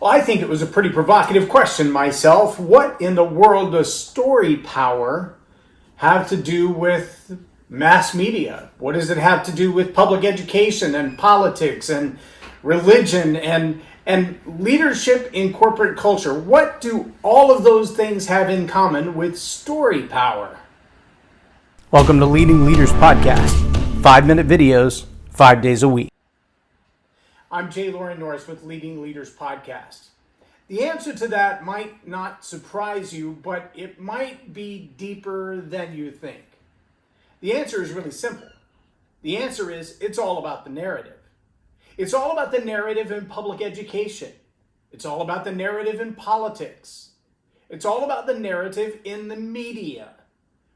Well, I think it was a pretty provocative question myself. What in the world does story power have to do with mass media? What does it have to do with public education and politics and religion and leadership in corporate culture? What do all of those things have in common with story power? Welcome to Leading Leaders Podcast. 5-minute videos, 5 days a week. I'm Loren Norris with Leading Leaders Podcast. The answer to that might not surprise you, but it might be deeper than you think. The answer is really simple. The answer is it's all about the narrative. It's all about the narrative in public education. It's all about the narrative in politics. It's all about the narrative in the media.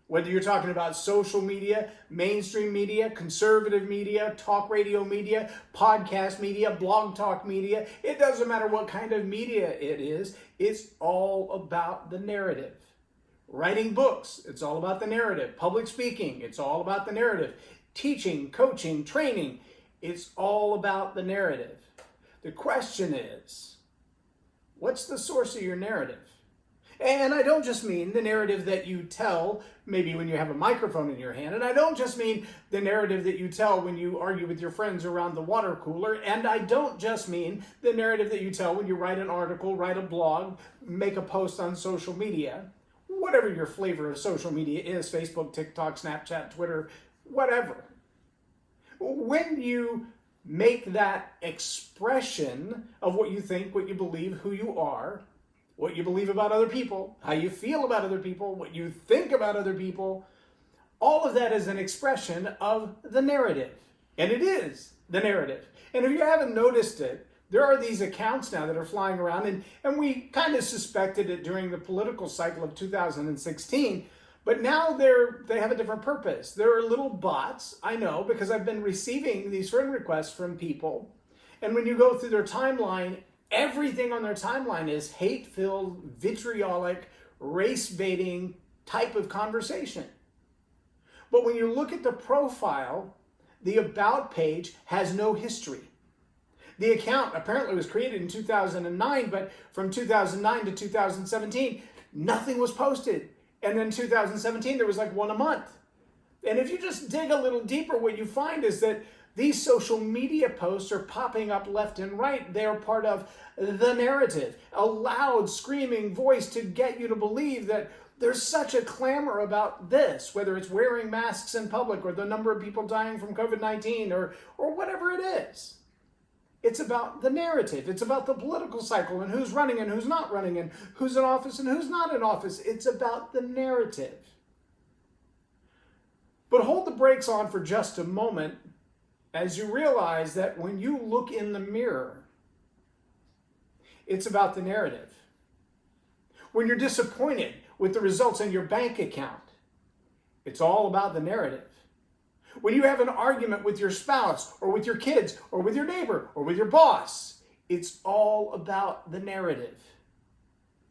Whether you're talking about social media, mainstream media, conservative media, talk radio media, podcast media, blog talk media, it doesn't matter what kind of media it is, it's all about the narrative. Writing books, it's all about the narrative. Public speaking, it's all about the narrative. Teaching, coaching, training, it's all about the narrative. The question is, what's the source of your narrative? And I don't just mean the narrative that you tell maybe when you have a microphone in your hand. And I don't just mean the narrative that you tell when you argue with your friends around the water cooler. And I don't just mean the narrative that you tell when you write an article, write a blog, make a post on social media. Whatever your flavor of social media is, Facebook, TikTok, Snapchat, Twitter, whatever. When you make that expression of what you think, what you believe, who you are, what you believe about other people, how you feel about other people, what you think about other people, all of that is an expression of the narrative. And it is the narrative. And if you haven't noticed it, there are these accounts now that are flying around, and we kind of suspected it during the political cycle of 2016, but now they have a different purpose. There are little bots, I know, because I've been receiving these friend requests from people, and when you go through their timeline, everything on their timeline is hate-filled, vitriolic, race-baiting type of conversation. But when you look at the profile, the About page has no history. The account apparently was created in 2009, but from 2009 to 2017, nothing was posted. And then 2017, there was like one a month. And if you just dig a little deeper, what you find is that these social media posts are popping up left and right. They are part of the narrative, a loud, screaming voice to get you to believe that there's such a clamor about this, whether it's wearing masks in public or the number of people dying from COVID-19 or whatever it is. It's about the narrative. It's about the political cycle and who's running and who's not running and who's in office and who's not in office. It's about the narrative. But hold the brakes on for just a moment as you realize that when you look in the mirror, it's about the narrative. When you're disappointed with the results in your bank account, it's all about the narrative. When you have an argument with your spouse or with your kids or with your neighbor or with your boss, it's all about the narrative.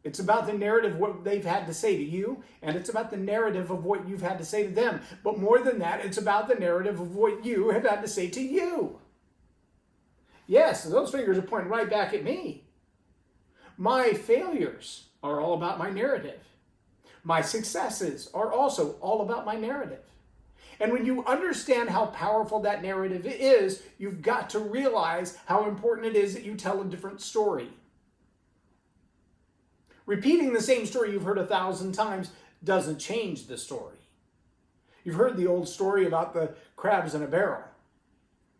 It's about the narrative of what they've had to say to you, and it's about the narrative of what you've had to say to them. But more than that, it's about the narrative of what you have had to say to you. Yes, those fingers are pointing right back at me. My failures are all about my narrative. My successes are also all about my narrative. And when you understand how powerful that narrative is, you've got to realize how important it is that you tell a different story. Repeating the same story you've heard 1,000 times doesn't change the story. You've heard the old story about the crabs in a barrel.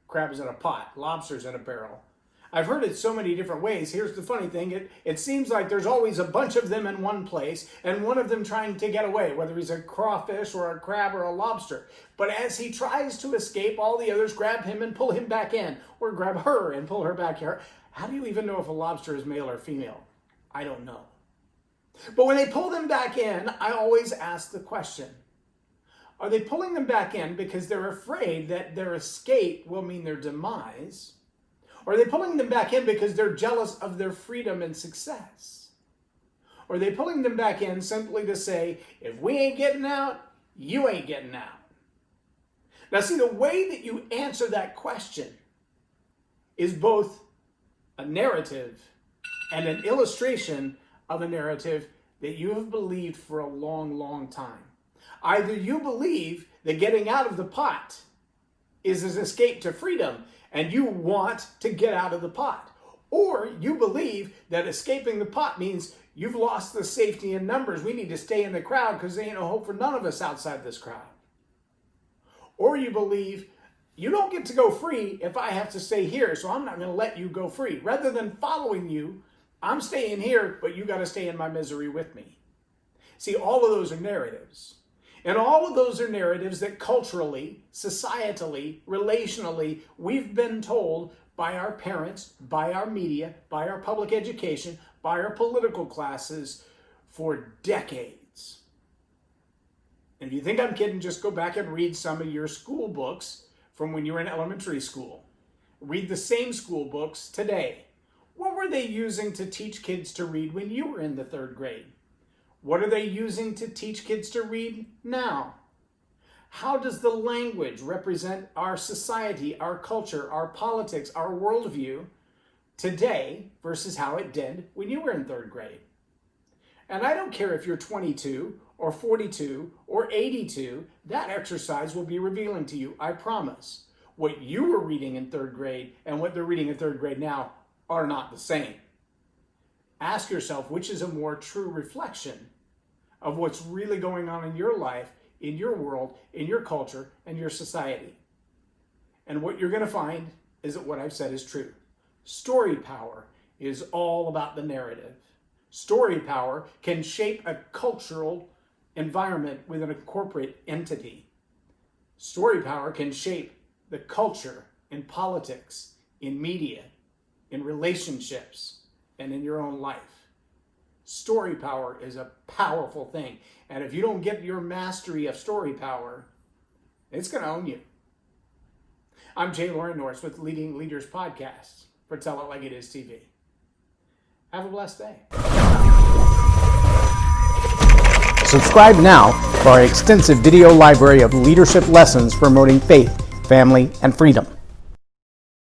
Crabs in a pot, lobsters in a barrel. I've heard it so many different ways. Here's the funny thing. It seems like there's always a bunch of them in one place and one of them trying to get away, whether he's a crawfish or a crab or a lobster. But as he tries to escape, all the others grab him and pull him back in, or grab her and pull her back here. How do you even know if a lobster is male or female? I don't know. But when they pull them back in, I always ask the question, are they pulling them back in because they're afraid that their escape will mean their demise? Or are they pulling them back in because they're jealous of their freedom and success? Or are they pulling them back in simply to say, if we ain't getting out, you ain't getting out? Now see, the way that you answer that question is both a narrative and an illustration of a narrative that you have believed for a long, long time. Either you believe that getting out of the pot is an escape to freedom, and you want to get out of the pot. Or you believe that escaping the pot means you've lost the safety in numbers. We need to stay in the crowd because there ain't no hope for none of us outside this crowd. Or you believe you don't get to go free if I have to stay here, so I'm not going to let you go free. Rather than following you, I'm staying here, but you got to stay in my misery with me. See, all of those are narratives. And all of those are narratives that culturally, societally, relationally, we've been told by our parents, by our media, by our public education, by our political classes for decades. And if you think I'm kidding, just go back and read some of your school books from when you were in elementary school. Read the same school books today. What were they using to teach kids to read when you were in the 3rd grade? What are they using to teach kids to read now? How does the language represent our society, our culture, our politics, our worldview today versus how it did when you were in 3rd grade? And I don't care if you're 22 or 42 or 82, that exercise will be revealing to you, I promise. What you were reading in 3rd grade and what they're reading in 3rd grade now are not the same. Ask yourself, which is a more true reflection of what's really going on in your life, in your world, in your culture, and your society. And what you're going to find is that what I've said is true. Story power is all about the narrative. Story power can shape a cultural environment within a corporate entity. Story power can shape the culture in politics, in media, in relationships, and in your own life. Story power is a powerful thing. And if you don't get your mastery of story power, it's going to own you. I'm Loren Norris with Leading Leaders Podcast for Tell It Like It Is TV. Have a blessed day. Subscribe now for our extensive video library of leadership lessons promoting faith, family, and freedom.